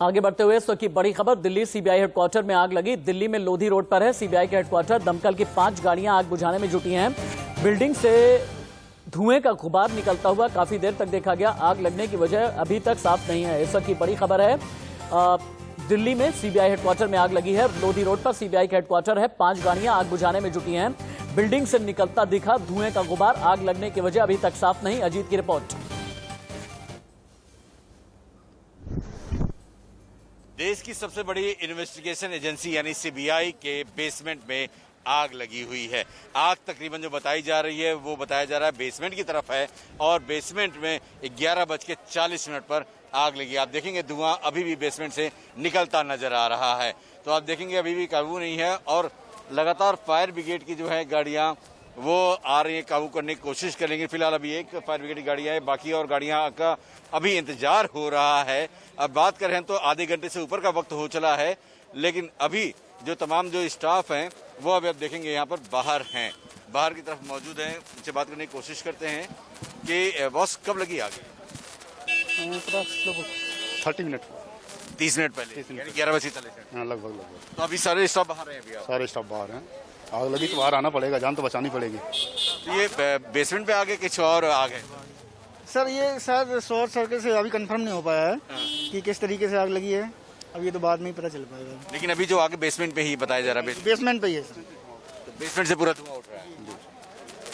आगे बढ़ते हुए इस वक्त की बड़ी खबर, दिल्ली सीबीआई हेडक्वार्टर में आग लगी। दिल्ली में लोधी रोड पर है सीबीआई के हेडक्वार्टर। दमकल की 5 गाड़ियां आग बुझाने में जुटी हैं। बिल्डिंग से धुएं का गुबार निकलता हुआ काफी देर तक देखा गया। आग लगने की वजह अभी तक साफ नहीं है। इस वक्त की बड़ी खबर है, दिल्ली में सीबीआई हेडक्वार्टर में आग लगी है। लोधी रोड पर सीबीआई का हेडक्वार्टर है। 5 गाड़ियां आग बुझाने में जुटी हैं। बिल्डिंग से निकलता दिखा धुएं का गुबार। आग लगने की वजह अभी तक साफ नहीं। अजीत की रिपोर्ट। देश की सबसे बड़ी इन्वेस्टिगेशन एजेंसी यानी सीबीआई के बेसमेंट में आग लगी हुई है। आग तकरीबन जो बताई जा रही है वो बताया जा रहा है बेसमेंट की तरफ है और बेसमेंट में 11:40 पर आग लगी। आप देखेंगे धुआं अभी भी बेसमेंट से निकलता नजर आ रहा है। तो आप देखेंगे अभी भी काबू नहीं है और लगातार फायर ब्रिगेड की जो है गाड़ियां वो आ रही है, काबू करने की कोशिश करेंगे। फिलहाल अभी एक फायर ब्रिगेड की गाड़ियां है, बाकी और गाड़ियां का अभी इंतजार हो रहा है। अब बात करें तो आधे घंटे से ऊपर का वक्त हो चला है, लेकिन अभी जो तमाम जो स्टाफ हैं वो अभी आप देखेंगे यहाँ पर बाहर हैं, बाहर की तरफ मौजूद हैं। उनसे बात करने की कोशिश करते हैं कि बॉस कब लगी आगे? 30 मिनट 30 मिनट पहले, यानी 11:40। हाँ, लगभग। तो अभी सारे स्टाफ बाहर हैं? अभी सारे स्टाफ बाहर हैं। आग लगी तो बाहर आना पड़ेगा, जान तो बचानी पड़ेगी। तो ये बेसमेंट पे आगे कुछ और आग है? सर ये शायद शॉर्ट सर्किट से अभी कंफर्म नहीं हो पाया है कि किस तरीके से आग लगी है। अब ये तो बाद में ही पता चल पाएगा। लेकिन अभी जो आगे बेसमेंट पे ही बताया जा रहा है, बेसमेंट पे ही है सर। तो बेसमेंट से पूरा धुआं उठ रहा है।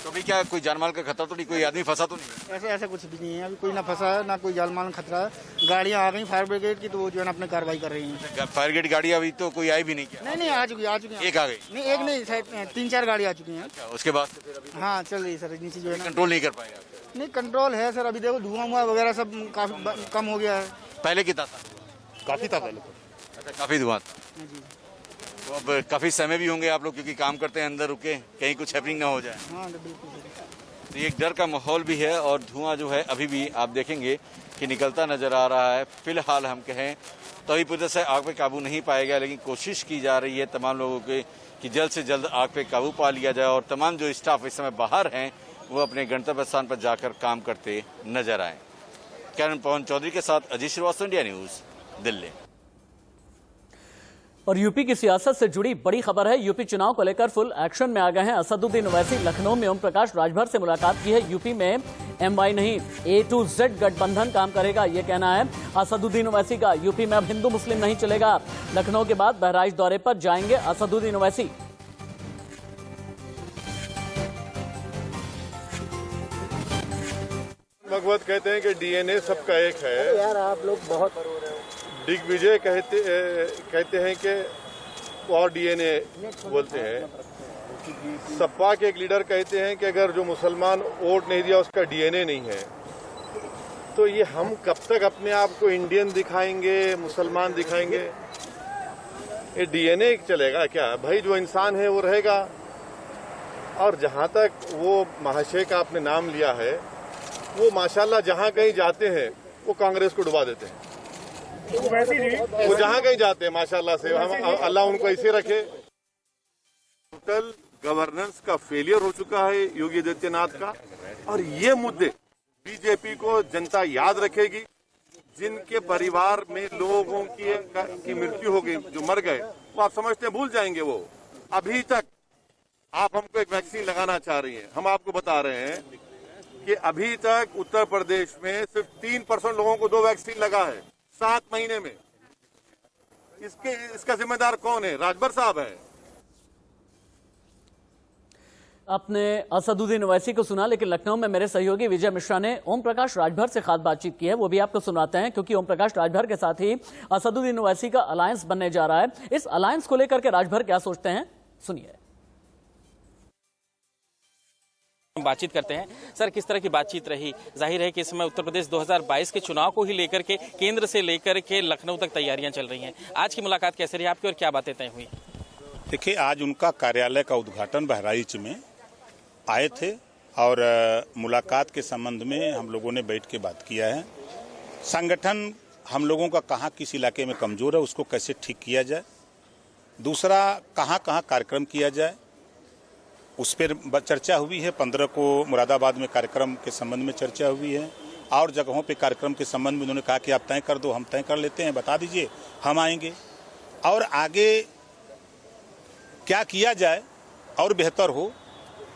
तो अभी क्या कोई जानमाल का खतरा तो नहीं, कोई आदमी फंसा तो नहीं? ऐसा कुछ भी नहीं है, अभी कोई ना फंसा है ना कोई जान-माल खतरा है। गाड़ियाँ आ गई फायर ब्रिगेड की, तो वो जो है ना अपनी कार्रवाई कर रही हैं। फायर ब्रिगेड गाड़ी अभी तो कोई आई भी नहीं क्या? नहीं आ चुकी एक आ गई? नहीं, एक नहीं, शायद 3-4 गाड़ी आ चुकी हैं। उसके बाद से फिर अभी हाँ चल रही है सर, नीचे जो है ना कंट्रोल नहीं कर पाए आप? नहीं कंट्रोल है सर। अभी देखो धुआं वगैरह सब काफी कम हो गया है। पहले कितना था? काफी था पहले तो। अच्छा, काफी धुआं था। जी तो अब काफी समय भी होंगे आप लोग, क्योंकि काम करते हैं अंदर रुके, कहीं कुछ हैपनिंग ना हो जाए। हाँ बिल्कुल सर। तो ये एक डर का माहौल भी है और धुआं जो है अभी भी आप देखेंगे कि निकलता नजर आ रहा है। फिलहाल हम कहें तो अभी पूरी तरह से आग पे काबू नहीं पाया गया, लेकिन कोशिश की जा रही है तमाम लोगों के कि जल्द से जल्द आग पे काबू पा लिया जाए और तमाम जो स्टाफ इस समय बाहर हैं वो अपने गंतव्य स्थान पर जाकर काम करते नजर आए। कैरन पवन चौधरी के साथ अजीत श्रीवास्तव, इंडिया न्यूज, दिल्ली। और यूपी की सियासत से जुड़ी बड़ी खबर है। यूपी चुनाव को लेकर फुल एक्शन में आ गए हैं असदुद्दीन ओवैसी। लखनऊ में ओम प्रकाश राजभर से मुलाकात की है। यूपी में MY नहीं A to Z गठबंधन काम करेगा, ये कहना है असदुद्दीन ओवैसी का। यूपी में अब हिंदू मुस्लिम नहीं चलेगा। लखनऊ के बाद बहराइच दौरे पर जाएंगे असदुद्दीन ओवैसी। भगवत कहते हैं कि DNA सबका एक है। यार आप लोग बहुत दिग्विजय कहते हैं कि और DNA बोलते हैं। सपा के एक लीडर कहते हैं कि अगर जो मुसलमान वोट नहीं दिया उसका DNA नहीं है। तो ये हम कब तक अपने आप को इंडियन दिखाएंगे, मुसलमान दिखाएंगे? ये DNA चलेगा क्या भाई? जो इंसान है वो रहेगा। और जहां तक वो महाशय का आपने नाम लिया है, वो माशाल्लाह जहां कहीं जाते हैं वो कांग्रेस को डुबा देते हैं। वो जहां कहीं जाते हैं माशाल्लाह से, हम अल्लाह उनको ऐसे रखे। टोटल गवर्नेंस का फेलियर हो चुका है योगी आदित्यनाथ का, और ये मुद्दे बीजेपी को जनता याद रखेगी। जिनके परिवार में लोगों की मृत्यु हो गई, जो मर गए, वो आप समझते भूल जाएंगे। वो अभी तक आप हमको एक वैक्सीन लगाना चाह रही हैं। हम आपको बता रहे हैं कि अभी तक उत्तर प्रदेश में सिर्फ 3% लोगों को 2 वैक्सीन लगा है 7 महीने में। इसका जिम्मेदार कौन है? राजभर साहब है। आपने असदुद्दीन ओवैसी को सुना, लेकिन लखनऊ में मेरे सहयोगी विजय मिश्रा ने ओम प्रकाश राजभर से खास बातचीत की है। वो भी आपको सुनाते हैं, क्योंकि ओम प्रकाश राजभर के साथ ही असदुद्दीन ओवैसी का अलायंस बनने जा रहा है। इस अलायंस को लेकर के राजभर क्या सोचते हैं, सुनिए। बातचीत करते हैं। सर, किस तरह की बातचीत रही? जाहिर है कि इस समय उत्तर प्रदेश 2022 के चुनाव को ही लेकर के केंद्र से लेकर के लखनऊ तक तैयारियां चल रही हैं। आज की मुलाकात कैसे रही आपकी और क्या बातें तय हुई? देखिए, आज उनका कार्यालय का उद्घाटन बहराइच में आए थे और मुलाकात के संबंध में हम लोगों ने बैठ के बात किया है। संगठन हम लोगों का कहाँ किस इलाके में कमजोर है, उसको कैसे ठीक किया जाए। दूसरा, कहाँ कहाँ कार्यक्रम किया जाए, उस पर चर्चा हुई है। 15 को मुरादाबाद में कार्यक्रम के संबंध में चर्चा हुई है। और जगहों पे कार्यक्रम के संबंध में उन्होंने कहा कि आप तय कर दो, हम तय कर लेते हैं, बता दीजिए, हम आएंगे और आगे क्या किया जाए और बेहतर हो,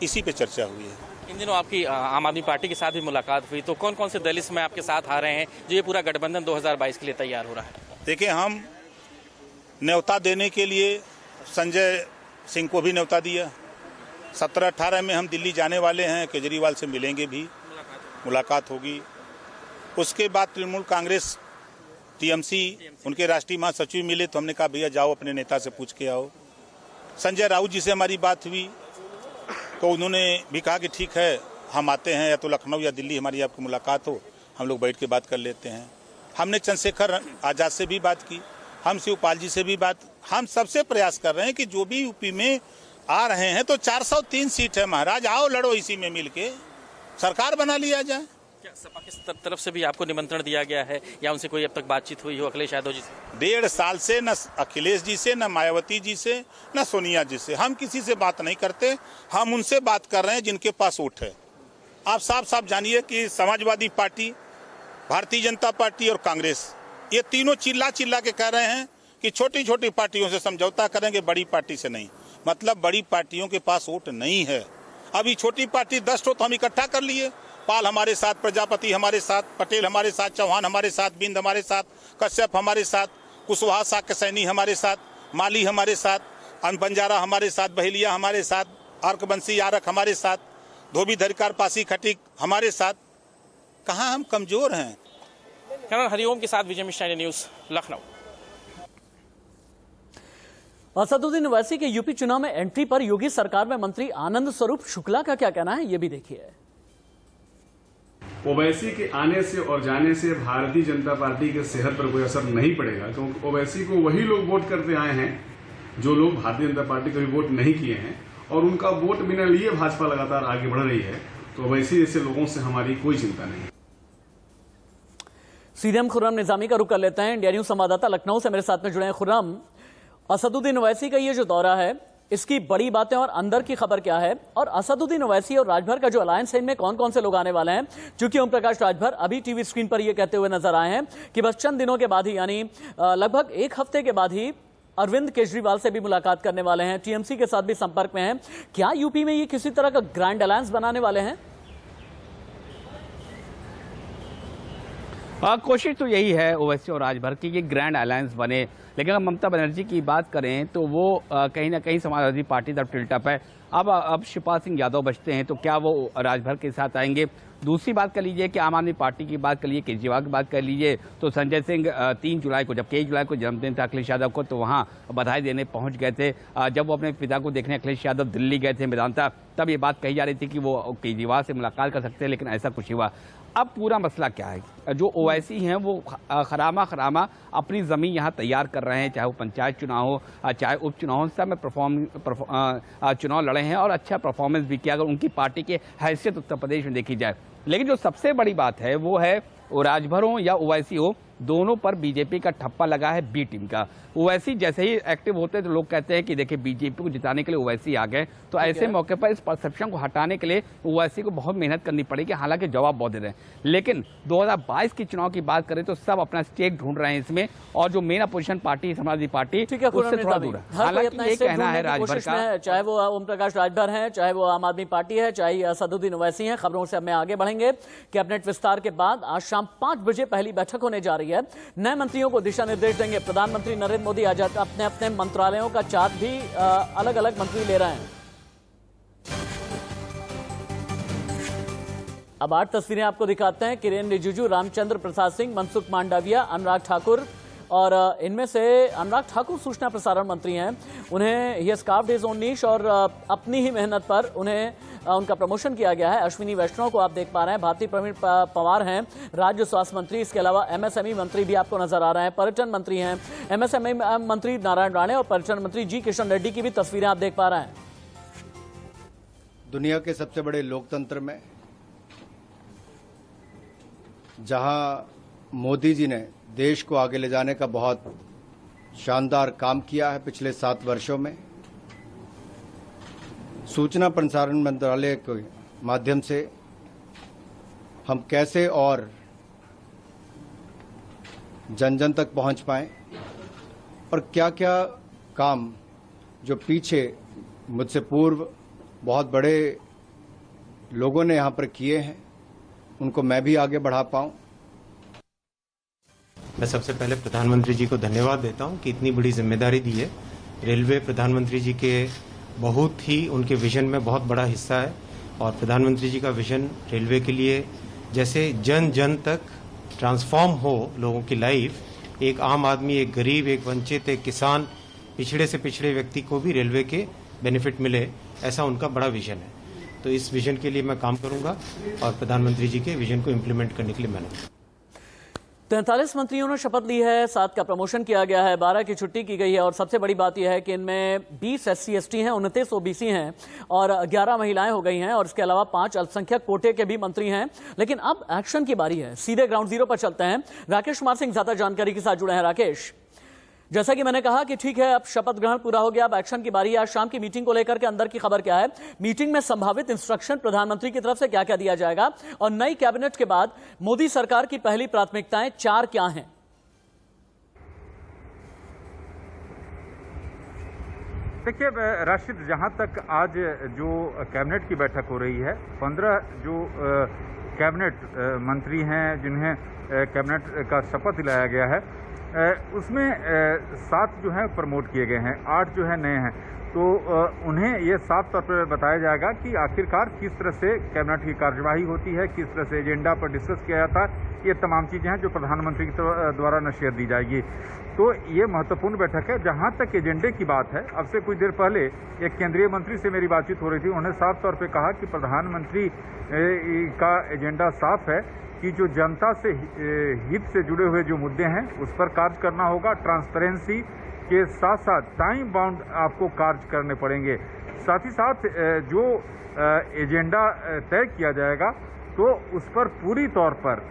इसी पे चर्चा हुई है। इन दिनों आपकी आम आदमी पार्टी के साथ भी मुलाकात हुई, तो कौन कौन से दल इसमें आपके साथ आ रहे हैं जो ये पूरा गठबंधन 2022 के लिए तैयार हो रहा है? देखिए, हम न्योता देने के लिए संजय सिंह को भी न्योता दिया। 17-18 में हम दिल्ली जाने वाले हैं, केजरीवाल से मिलेंगे भी, मुलाकात होगी। उसके बाद तृणमूल कांग्रेस टीएमसी उनके राष्ट्रीय महासचिव मिले तो हमने कहा भैया जाओ अपने नेता से पूछ के आओ। संजय राउत जी से हमारी बात हुई तो उन्होंने भी कहा कि ठीक है, हम आते हैं, या तो लखनऊ या दिल्ली हमारी आपकी मुलाकात हो, हम लोग बैठ के बात कर लेते हैं। हमने चंद्रशेखर आज़ाद से भी बात की, हम शिवपाल जी से भी बात। हम सबसे प्रयास कर रहे हैं कि जो भी यूपी में आ रहे हैं तो 403 सीट है महाराज, आओ लड़ो, इसी में मिलके सरकार बना लिया जाए। क्या सपा की तरफ से भी आपको निमंत्रण दिया गया है या उनसे कोई अब तक बातचीत हुई हो अखिलेश यादव जी से? 1.5 साल से न अखिलेश जी से, न मायावती जी से, न सोनिया जी से हम किसी से बात नहीं करते। हम उनसे बात कर रहे हैं जिनके पास वोट है। आप साफ साफ जानिए कि समाजवादी पार्टी, भारतीय जनता पार्टी और कांग्रेस, ये तीनों चिल्ला चिल्ला के कह रहे हैं कि छोटी छोटी पार्टियों से समझौता करेंगे, बड़ी पार्टी से नहीं। मतलब बड़ी पार्टियों के पास वोट नहीं है। अभी छोटी पार्टी 10 तो हम इकट्ठा कर लिए। पाल हमारे साथ, प्रजापति हमारे साथ, पटेल हमारे साथ, चौहान हमारे साथ, बिंद हमारे साथ, कश्यप हमारे साथ, कुशवाहा साक्य सैनी हमारे साथ, माली हमारे साथ, बंजारा हमारे साथ, बहेलिया हमारे साथ, अर्कबंसी आरक हमारे साथ, धोबी धरिकार पासी खटीक हमारे साथ। कहाँ हम कमजोर हैं? कर्नल हरिओम के साथ विजय मिश्रा, न्यूज़, लखनऊ। असदुद्दीन ओवैसी के यूपी चुनाव में एंट्री पर योगी सरकार में मंत्री आनंद स्वरूप शुक्ला का क्या कहना है, ये भी देखिए। ओवैसी के आने से और जाने से भारतीय जनता पार्टी के सेहत पर कोई असर नहीं पड़ेगा, क्योंकि ओवैसी को वही लोग वोट करते आए हैं जो लोग भारतीय जनता पार्टी को भी वोट नहीं किए हैं, और उनका वोट बिना लिए भाजपा लगातार आगे बढ़ रही है। तो ओवैसी जैसे लोगों से हमारी कोई चिंता नहीं। सीधे हम खुर्रम निजामी का रुख कर लेते हैं। इंडिया न्यूज संवाददाता लखनऊ से मेरे साथ में जुड़े हैं खुर्रम। असदुद्दीन ओवैसी का ये जो दौरा है, इसकी बड़ी बातें और अंदर की खबर क्या है, और असदुद्दीन ओवैसी और राजभर का जो अलायंस है, इनमें कौन कौन से लोग आने वाले हैं? क्योंकि ओम प्रकाश राजभर अभी टीवी स्क्रीन पर यह कहते हुए नजर आए हैं कि बस चंद दिनों के बाद ही, यानी लगभग 1 हफ्ते के बाद ही अरविंद केजरीवाल से भी मुलाकात करने वाले हैं, टीएमसी के साथ भी संपर्क में हैं। क्या यूपी में ये किसी तरह का ग्रैंड अलायंस बनाने वाले हैं? कोशिश तो यही है ओवैसी और राजभर की, ये ग्रैंड अलायंस बने। लेकिन अगर ममता बनर्जी की बात करें तो वो कहीं ना कहीं समाजवादी पार्टी तरफ टिल्टअप है। अब शिवपाल सिंह यादव बचते हैं तो क्या वो राजभर के साथ आएंगे? दूसरी बात कर लीजिए कि आम आदमी पार्टी की बात कर लीजिए, केजरीवाल की बात कर लीजिए, तो संजय सिंह 3 जुलाई को, जब 1 जुलाई को जन्मदिन था अखिलेश यादव को, तो वहाँ बधाई देने पहुँच गए थे। जब वो अपने पिता को देखने अखिलेश यादव दिल्ली गए थे मेदांता, तब ये बात कही जा रही थी कि वो केजरीवाल से मुलाकात कर सकते हैं, लेकिन ऐसा कुछ हुआ। अब पूरा मसला क्या है, जो ओवैसी हैं वो खरामा अपनी ज़मीन यहाँ तैयार कर रहे हैं, चाहे वो पंचायत चुनाव हो, चाहे उपचुनाव हो, सब में चुनाव लड़े हैं और अच्छा परफॉर्मेंस भी किया अगर उनकी पार्टी की हैसियत उत्तर प्रदेश में देखी जाए। लेकिन जो सबसे बड़ी बात है वो है राजभर हो या ओवैसी हो, दोनों पर बीजेपी का ठप्पा लगा है बी टीम का। ओवैसी जैसे ही एक्टिव होते हैं तो लोग कहते हैं कि देखिए बीजेपी को जिताने के लिए ओवैसी आ गए, तो ऐसे मौके पर इस परसेप्शन को हटाने के लिए ओवैसी को बहुत मेहनत करनी पड़ेगी। हालांकि जवाब बहुत दे रहे हैं, लेकिन 2022 के चुनाव की बात करें तो सब अपना स्टेक ढूंढ रहे हैं इसमें, और जो main opposition party Samajwadi party उससे थोड़ा दूर है। हालांकि ये कहना है राजभर का, चाहे वो ओम प्रकाश राजभर है, चाहे वो आम आदमी पार्टी है, चाहे असदुद्दीन ओवैसी हैं। खबरों से हमें आगे बढ़ेंगे। कैबिनेट विस्तार के बाद आज शाम 5 बजे पहली बैठक होने जा रही है। नए मंत्रियों को दिशा निर्देश देंगे प्रधानमंत्री नरेंद्र मोदी। आज अपने अपने मंत्रालयों का चार्ज भी अलग अलग मंत्री ले रहे हैं। अब 8 तस्वीरें आपको दिखाते हैं। किरेन रिजिजू, रामचंद्र प्रसाद सिंह, मनसुख मांडविया, अनुराग ठाकुर, और इनमें से अनुराग ठाकुर सूचना प्रसारण मंत्री हैं। उन्हें ही स्कार्फ्ड हिज ओन नीश, और अपनी ही मेहनत पर उन्हें उनका प्रमोशन किया गया है। अश्विनी वैष्णव को आप देख पा रहे हैं, भारती प्रवीण पवार हैं राज्य स्वास्थ्य मंत्री। इसके अलावा एमएसएमई मंत्री भी आपको नजर आ रहे हैं, पर्यटन मंत्री हैं एमएसएमई मंत्री नारायण राणे, और पर्यटन मंत्री जी किशन रेड्डी की भी तस्वीरें आप देख पा रहे हैं। दुनिया के सबसे बड़े लोकतंत्र में जहां मोदी जी ने देश को आगे ले जाने का बहुत शानदार काम किया है पिछले 7 वर्षों में, सूचना प्रसारण मंत्रालय के माध्यम से हम कैसे और जन जन तक पहुंच पाएं और क्या क्या काम जो पीछे मुझसे पूर्व बहुत बड़े लोगों ने यहां पर किए हैं उनको मैं भी आगे बढ़ा पाऊं। मैं सबसे पहले प्रधानमंत्री जी को धन्यवाद देता हूं कि इतनी बड़ी जिम्मेदारी दी है। रेलवे प्रधानमंत्री जी के बहुत ही उनके विजन में बहुत बड़ा हिस्सा है और प्रधानमंत्री जी का विजन रेलवे के लिए जैसे जन जन तक ट्रांसफॉर्म हो लोगों की लाइफ, एक आम आदमी, एक गरीब, एक वंचित, एक किसान, पिछड़े से पिछड़े व्यक्ति को भी रेलवे के बेनिफिट मिले, ऐसा उनका बड़ा विजन है। तो इस विजन के लिए मैं काम करूंगा और प्रधानमंत्री जी के विजन को इम्प्लीमेंट करने के लिए मैंने 43 मंत्रियों ने शपथ ली है, 7 का प्रमोशन किया गया है, 12 की छुट्टी की गई है और सबसे बड़ी बात यह है कि इनमें 20 SC/ST हैं, 29 OBC हैं और 11 महिलाएं हो गई हैं और इसके अलावा 5 अल्पसंख्यक कोटे के भी मंत्री हैं। लेकिन अब एक्शन की बारी है, सीधे ग्राउंड जीरो पर चलते हैं। राकेश कुमार सिंह ज्यादा जानकारी के साथ जुड़े हैं। राकेश, जैसा कि मैंने कहा कि ठीक है, अब शपथ ग्रहण पूरा हो गया, अब एक्शन की बारी है। आज शाम की मीटिंग को लेकर के अंदर की खबर क्या है? मीटिंग में संभावित इंस्ट्रक्शन प्रधानमंत्री की तरफ से क्या क्या दिया जाएगा और नई कैबिनेट के बाद मोदी सरकार की पहली प्राथमिकताएं 4 क्या हैं? देखिए राशिद, जहां तक आज जो कैबिनेट की बैठक हो रही है, 15 जो कैबिनेट मंत्री हैं जिन्हें कैबिनेट का शपथ दिलाया गया है, उसमें 7 जो है प्रमोट किए गए हैं, 8 जो है नए हैं। तो उन्हें ये साफ तौर पर बताया जाएगा कि आखिरकार किस तरह से कैबिनेट की कार्यवाही होती है, किस तरह से एजेंडा पर डिस्कस किया जाता है। ये तमाम चीजें हैं जो प्रधानमंत्री द्वारा नसीहत दी जाएगी। तो ये महत्वपूर्ण बैठक है। जहां तक एजेंडे की बात है, अब से कुछ देर पहले एक केंद्रीय मंत्री से मेरी बातचीत हो रही थी, उन्होंने साफ तौर पर कहा कि प्रधानमंत्री का एजेंडा साफ है कि जो जनता से हित से जुड़े हुए जो मुद्दे हैं उस पर कार्य करना होगा। ट्रांसपेरेंसी के साथ साथ टाइम बाउंड आपको कार्य करने पड़ेंगे। साथ ही साथ जो एजेंडा तय किया जाएगा तो उस पर पूरी तौर पर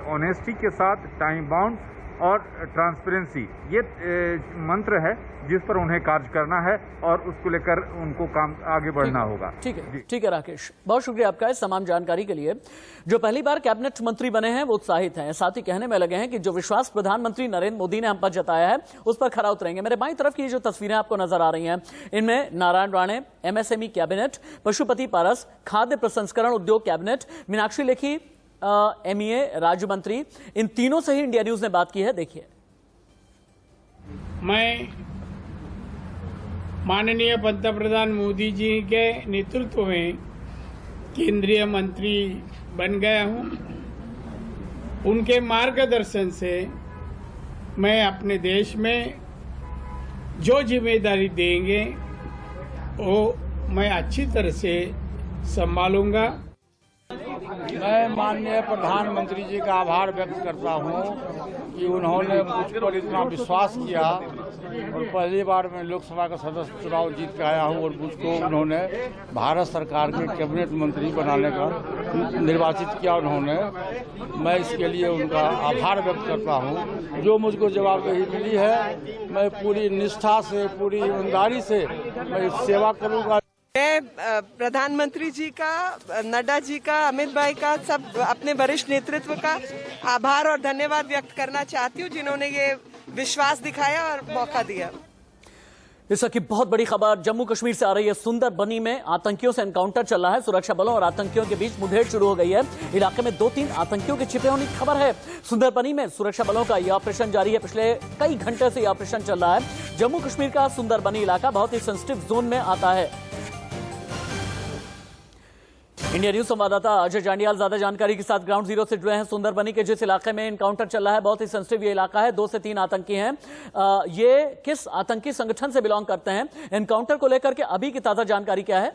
ऑनेस्टी के साथ टाइम बाउंड और ट्रांसपेरेंसी ये मंत्र है जिस पर उन्हें कार्य करना है और उसको लेकर उनको काम आगे बढ़ना होगा। ठीक है राकेश, बहुत शुक्रिया आपका इस तमाम जानकारी के लिए। जो पहली बार कैबिनेट मंत्री बने हैं वो उत्साहित हैं, साथ ही कहने में लगे हैं कि जो विश्वास प्रधानमंत्री नरेंद्र मोदी ने हम पर जताया है उस पर खरा उतरेंगे। मेरे बाईं तरफ की जो तस्वीरें आपको नजर आ रही हैं, इनमें नारायण राणे MSME कैबिनेट, पशुपति पारस खाद्य प्रसंस्करण उद्योग कैबिनेट, मीनाक्षी लेखी MEA राज्य मंत्री, इन तीनों से ही इंडिया न्यूज ने बात की है। देखिए, मैं माननीय पंतप्रधान मोदी जी के नेतृत्व में केंद्रीय मंत्री बन गया हूं। उनके मार्गदर्शन से मैं अपने देश में जो जिम्मेदारी देंगे वो मैं अच्छी तरह से संभालूंगा। मैं माननीय प्रधानमंत्री जी का आभार व्यक्त करता हूं कि उन्होंने मुझ पर इतना विश्वास किया और पहली बार मैं लोकसभा का सदस्य चुनाव जीत के आया हूं और मुझको उन्होंने भारत सरकार के कैबिनेट मंत्री बनाने का निर्वाचित किया उन्होंने। मैं इसके लिए उनका आभार व्यक्त करता हूं। जो मुझको जवाबदेही मिली है मैं पूरी निष्ठा से, पूरी ईमानदारी से मैं सेवा करूंगा। मैं प्रधानमंत्री जी का, नड्डा जी का, अमित भाई का, सब अपने वरिष्ठ नेतृत्व का आभार और धन्यवाद व्यक्त करना चाहती हूँ जिन्होंने ये विश्वास दिखाया और मौका दिया। इस की बहुत बड़ी खबर जम्मू कश्मीर से आ रही है। सुंदरबनी में आतंकियों से एनकाउंटर चल रहा है। सुरक्षा बलों और आतंकियों के बीच मुठभेड़ शुरू हो गई है। इलाके में 2-3 आतंकियों के छिपे होने की खबर है। सुंदरबनी में सुरक्षा बलों का यह ऑपरेशन जारी है। पिछले कई घंटे से यह ऑपरेशन चल रहा है। जम्मू कश्मीर का सुंदरबनी इलाका बहुत ही सेंसिटिव जोन में आता है। इंडिया न्यूज संवाददाता अजय जांडियाल ज्यादा जानकारी के साथ ग्राउंड जीरो से जुड़े हैं। सुंदरबनी के जिस इलाके में एनकाउंटर चल रहा है, बहुत ही सेंसिटिव ये इलाका है। 2 से 3 आतंकी हैं। ये किस आतंकी संगठन से बिलोंग करते हैं? एनकाउंटर को लेकर के अभी की ताजा जानकारी क्या है?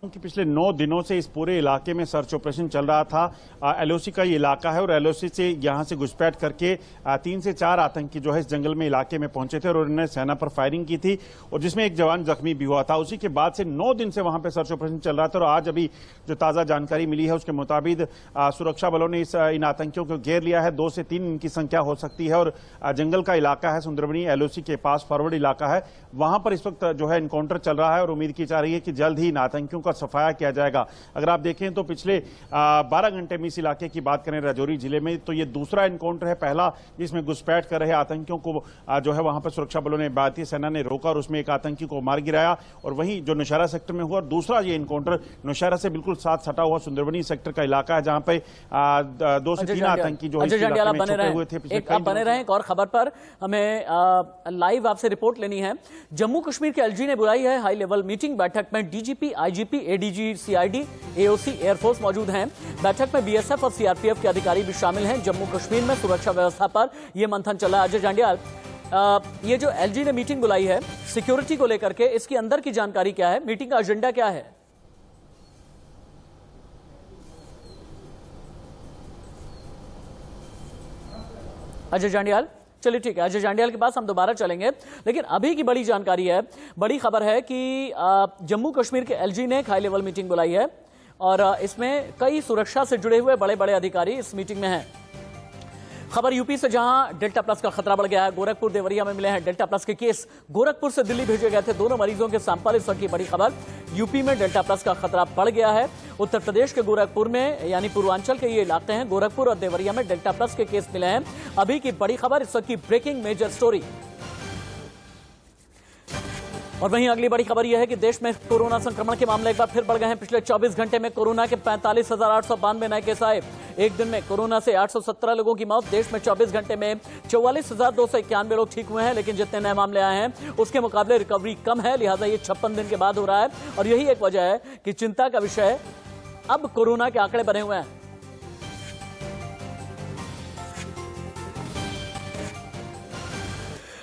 कि पिछले 9 दिनों से इस पूरे इलाके में सर्च ऑपरेशन चल रहा था। LOC का ये इलाका है और LOC से यहां से घुसपैठ करके 3 से 4 आतंकी जो है इस जंगल में इलाके में पहुंचे थे और उन्होंने सेना पर फायरिंग की थी और जिसमें एक जवान जख्मी भी हुआ था। उसी के बाद से 9 दिन से वहां पे सर्च ऑपरेशन चल रहा था और आज अभी जो ताजा जानकारी मिली है उसके मुताबिक सुरक्षा बलों ने इन आतंकियों को घेर लिया है। 2 से 3 इनकी संख्या हो सकती है और जंगल का इलाका है सुंदरबनी, LOC के पास फॉरवर्ड इलाका है, वहां पर इस वक्त जो है एनकाउंटर चल रहा है और उम्मीद की जा रही है कि जल्द ही इन आतंकियों का सफाया किया जाएगा। अगर आप देखें तो पिछले 12 घंटे में इस इलाके की बात करें राजौरी जिले में, तो ये दूसरा एनकाउंटर है। पहला जिसमें घुसपैठ कर रहे आतंकियों को जो है वहां पर सुरक्षा बलों ने, भारतीय सेना ने रोका और उसमें एक आतंकी को मार गिराया, और वहीं जो नौशहरा सेक्टर में हुआ। और दूसरा ये एनकाउंटर नौशहरा से बिल्कुल साथ सटा हुआ सुंदरबनी सेक्टर का इलाका है, जहां पे 2 से 3 आतंकी जो छुपे हुए थे। बने रहे एक और खबर पर हमें लाइव आपसे रिपोर्ट लेनी है। जम्मू कश्मीर के एलजी ने बुलाई है हाई लेवल मीटिंग। बैठक में DGP, IGP, ADG, CID, AOC, air force मौजूद हैं। बैठक में बीएसएफ और सीआरपीएफ के अधिकारी भी शामिल हैं। जम्मू कश्मीर में सुरक्षा व्यवस्था पर यह मंथन चला। अजय जांडियाल, ये जो एलजी ने मीटिंग बुलाई है सिक्योरिटी को लेकर के, इसकी अंदर की जानकारी क्या है? मीटिंग का एजेंडा क्या है? अजय जांडियाल, चलिए ठीक है, अजय जांडियाल के पास हम दोबारा चलेंगे। लेकिन अभी की बड़ी जानकारी है, बड़ी खबर है कि जम्मू कश्मीर के एलजी ने एक हाई लेवल मीटिंग बुलाई है और इसमें कई सुरक्षा से जुड़े हुए बड़े बड़े अधिकारी इस मीटिंग में हैं। खबर यूपी से, जहां डेल्टा प्लस का खतरा बढ़ गया है। गोरखपुर देवरिया में मिले हैं डेल्टा प्लस के केस। गोरखपुर से दिल्ली भेजे गए थे दोनों मरीजों के सैंपल। इस वक्त की बड़ी खबर, यूपी में डेल्टा प्लस का खतरा बढ़ गया है। उत्तर प्रदेश के गोरखपुर में, यानी पूर्वांचल के ये इलाके हैं, गोरखपुर और देवरिया में डेल्टा प्लस के केस मिले हैं। अभी की बड़ी खबर, इस वक्त की ब्रेकिंग मेजर स्टोरी। और वहीं अगली बड़ी खबर यह है कि देश में कोरोना संक्रमण के मामले एक बार फिर बढ़ गए हैं। पिछले 24 घंटे में कोरोना के 45,892 नए केस आए। एक दिन में कोरोना से 817 लोगों की मौत। देश में 24 घंटे में 44,291 लोग ठीक हुए हैं, लेकिन जितने नए मामले आए हैं उसके मुकाबले रिकवरी कम है, लिहाजा ये 56 दिन के बाद हो रहा है। और यही एक वजह है कि चिंता का विषय अब कोरोना के आंकड़े बने हुए हैं।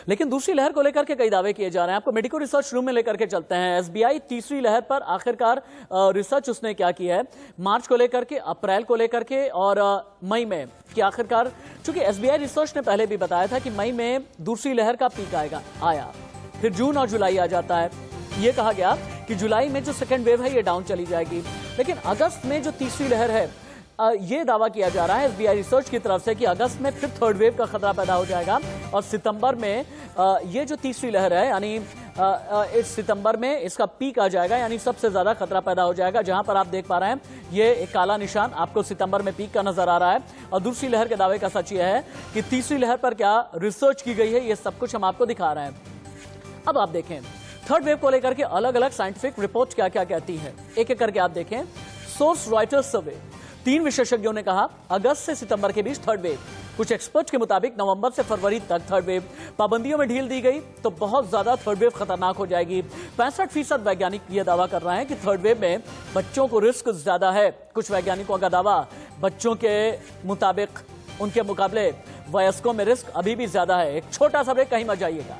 लेकिन दूसरी लहर को लेकर के कई दावे किए जा रहे हैं। आपको मेडिकल रिसर्च रूम में लेकर के चलते हैं। एसबीआई तीसरी लहर पर आखिरकार रिसर्च उसने क्या किया है, मार्च को लेकर के, अप्रैल को लेकर के और मई में कि आखिरकार, चूंकि एसबीआई रिसर्च ने पहले भी बताया था कि मई में दूसरी लहर का पीक आया, फिर जून और जुलाई आ जाता है। ये कहा गया कि जुलाई में जो सेकेंड वेव है ये डाउन चली जाएगी, लेकिन अगस्त में जो तीसरी लहर है, ये दावा किया जा रहा है एसबीआई रिसर्च की तरफ से कि अगस्त में फिर थर्ड वेव का खतरा पैदा हो जाएगा और सितंबर में ये जो तीसरी लहर है, यानी इस सितंबर में इसका पीक आ जाएगा, यानी सबसे ज्यादा खतरा पैदा हो जाएगा। जहां पर आप देख पा रहे हैं ये एक काला निशान आपको सितंबर में पीक का नजर आ रहा है। और दूसरी लहर के दावे का सच ये है कि तीसरी लहर पर क्या रिसर्च की गई है, ये सब कुछ हम आपको दिखा रहे हैं। अब आप देखें थर्ड वेव को लेकर के अलग अलग साइंटिफिक रिपोर्ट क्या क्या कहती है, एक एक करके आप देखें। सोर्स रॉयटर्स सर्वे, 3 विशेषज्ञों ने कहा अगस्त से सितंबर के बीच थर्ड वेव। कुछ एक्सपर्ट्स के मुताबिक नवंबर से फरवरी तक थर्ड वेव। पाबंदियों में ढील दी गई तो बहुत ज्यादा थर्ड वेव खतरनाक हो जाएगी। 65% वैज्ञानिक यह दावा कर रहे हैं कि थर्ड वेव में बच्चों को रिस्क ज्यादा है। कुछ वैज्ञानिकों का दावा, बच्चों के मुताबिक उनके मुकाबले वयस्कों में रिस्क अभी भी ज्यादा है। एक छोटा सा ब्रेक, कहीं मत जाइएगा।